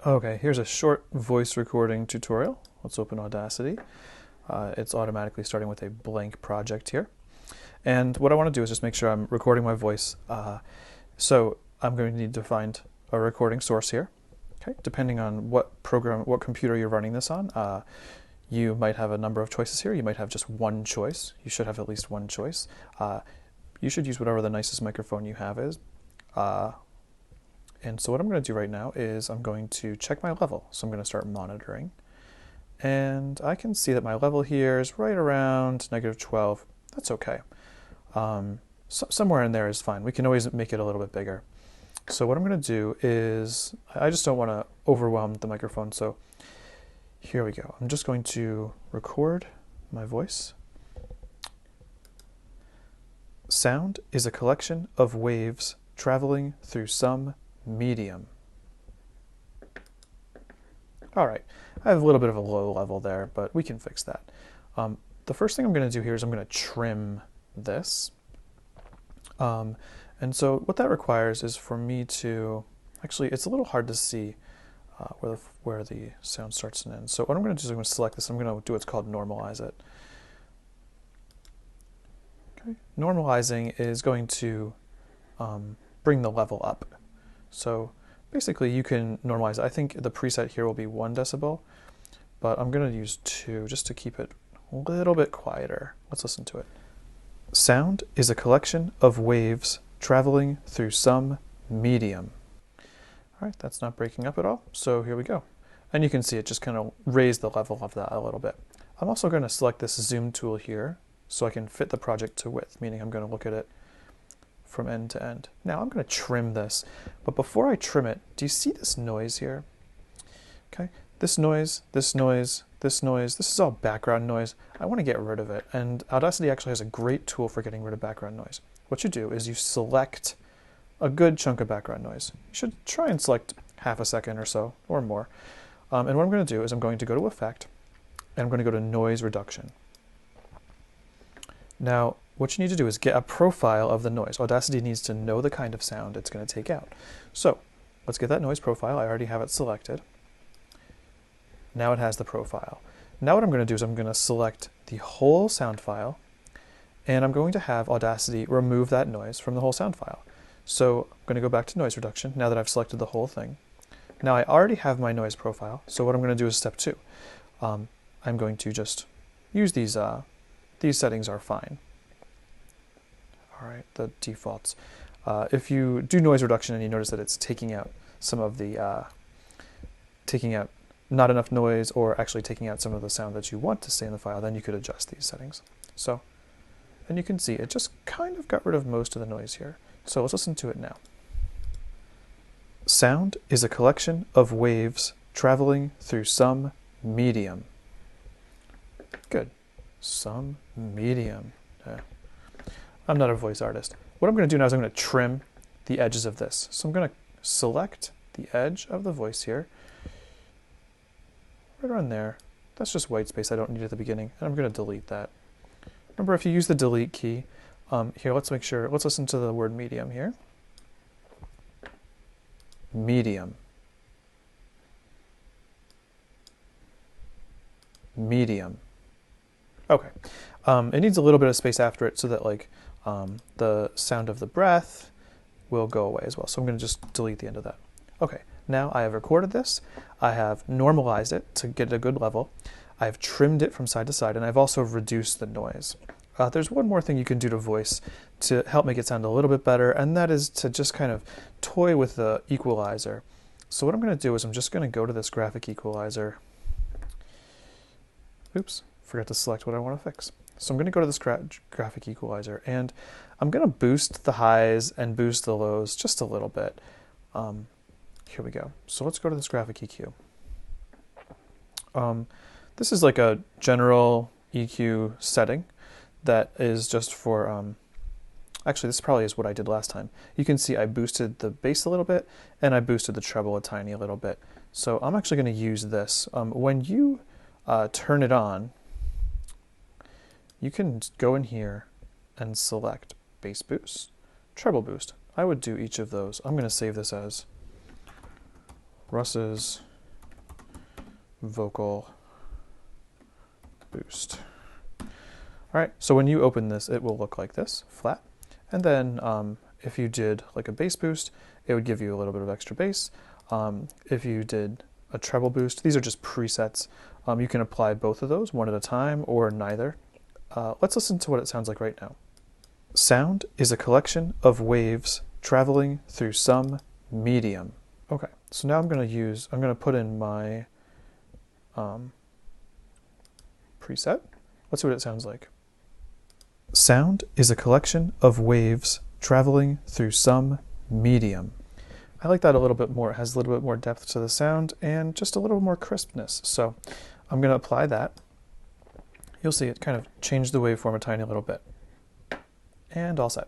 Okay, here's a short voice recording tutorial. Let's open Audacity. It's automatically starting with a blank project here. And what I want to do is just make sure I'm recording my voice. So I'm going to need to find a recording source here. Okay, depending on what program, what computer you're running this on, you might have a number of choices here. You might have just one choice. You should have at least one choice. You should use whatever the nicest microphone you have is. And so what I'm going to do right now is I'm going to check my level. So I'm going to start monitoring. And I can see that my level here is right around -12. That's okay. Somewhere in there is fine. We can always make it a little bit bigger. So what I'm going to do is, I just don't want to overwhelm the microphone. So here we go. I'm just going to record my voice. Sound is a collection of waves traveling through some medium. All right, I have a little bit of a low level there, but we can fix that. The first thing I'm going to do here is I'm going to trim this. And so what that requires is for me to, actually it's a little hard to see where the sound starts and ends. So what I'm going to do is I'm going to select this. I'm going to do what's called normalize it. Okay. Normalizing is going to bring the level up. So basically you can normalize it. I think the preset here will be 1 decibel, but I'm going to use 2 just to keep it a little bit quieter. Let's listen to it. Sound is a collection of waves traveling through some medium. All right, that's not breaking up at all. So here we go. And you can see it just kind of raised the level of that a little bit. I'm also going to select this zoom tool here so I can fit the project to width, meaning I'm going to look at it from end to end. Now I'm going to trim this, but before I trim it, do you see this noise here? Okay, this noise, this noise, this noise, this is all background noise. I want to get rid of it, and Audacity actually has a great tool for getting rid of background noise. What you do is you select a good chunk of background noise. You should try and select half a second or so, or more. And what I'm going to do is I'm going to go to Effect, and I'm going to go to Noise Reduction. Now, what you need to do is get a profile of the noise. Audacity needs to know the kind of sound it's going to take out. So let's get that noise profile. I already have it selected. Now it has the profile. Now what I'm going to do is I'm going to select the whole sound file, and I'm going to have Audacity remove that noise from the whole sound file. So I'm going to go back to noise reduction now that I've selected the whole thing. Now I already have my noise profile, so what I'm going to do is step 2. I'm going to just use these settings are fine. All right, the defaults. If you do noise reduction and you notice that it's taking out some of the, taking out not enough noise, or actually taking out some of the sound that you want to stay in the file, then you could adjust these settings. So, and you can see it just kind of got rid of most of the noise here. So let's listen to it now. Sound is a collection of waves traveling through some medium. Good. Some medium. I'm not a voice artist. What I'm going to do now is I'm going to trim the edges of this. So I'm going to select the edge of the voice here, right around there. That's just white space I don't need at the beginning, and I'm going to delete that. Remember, if you use the delete key, here, let's make sure, let's listen to the word medium here. Medium. Medium. Okay. It needs a little bit of space after it so that the sound of the breath will go away as well. So I'm going to just delete the end of that. Okay, now I have recorded this. I have normalized it to get a good level. I've trimmed it from side to side, and I've also reduced the noise. There's one more thing you can do to voice to help make it sound a little bit better, and that is to just kind of toy with the equalizer. So what I'm going to do is I'm just going to go to this graphic equalizer. Oops, forgot to select what I want to fix. So I'm going to go to this graphic equalizer, and I'm going to boost the highs and boost the lows just a little bit. Here we go. So let's go to this graphic EQ. This is like a general EQ setting that is just for, actually this probably is what I did last time. You can see I boosted the bass a little bit, and I boosted the treble a tiny little bit. So I'm actually going to use this. When you turn it on, you can go in here and select bass boost, treble boost. I would do each of those. I'm going to save this as Russ's vocal boost. All right, so when you open this, it will look like this, flat. And then if you did like a bass boost, it would give you a little bit of extra bass. If you did a treble boost, these are just presets. You can apply both of those one at a time or neither. Let's listen to what it sounds like right now. Sound is a collection of waves traveling through some medium. Okay, so now I'm going to put in my preset. Let's see what it sounds like. Sound is a collection of waves traveling through some medium. I like that a little bit more. It has a little bit more depth to the sound and just a little more crispness. So I'm going to apply that. You'll see it kind of changed the waveform a tiny little bit. And all set.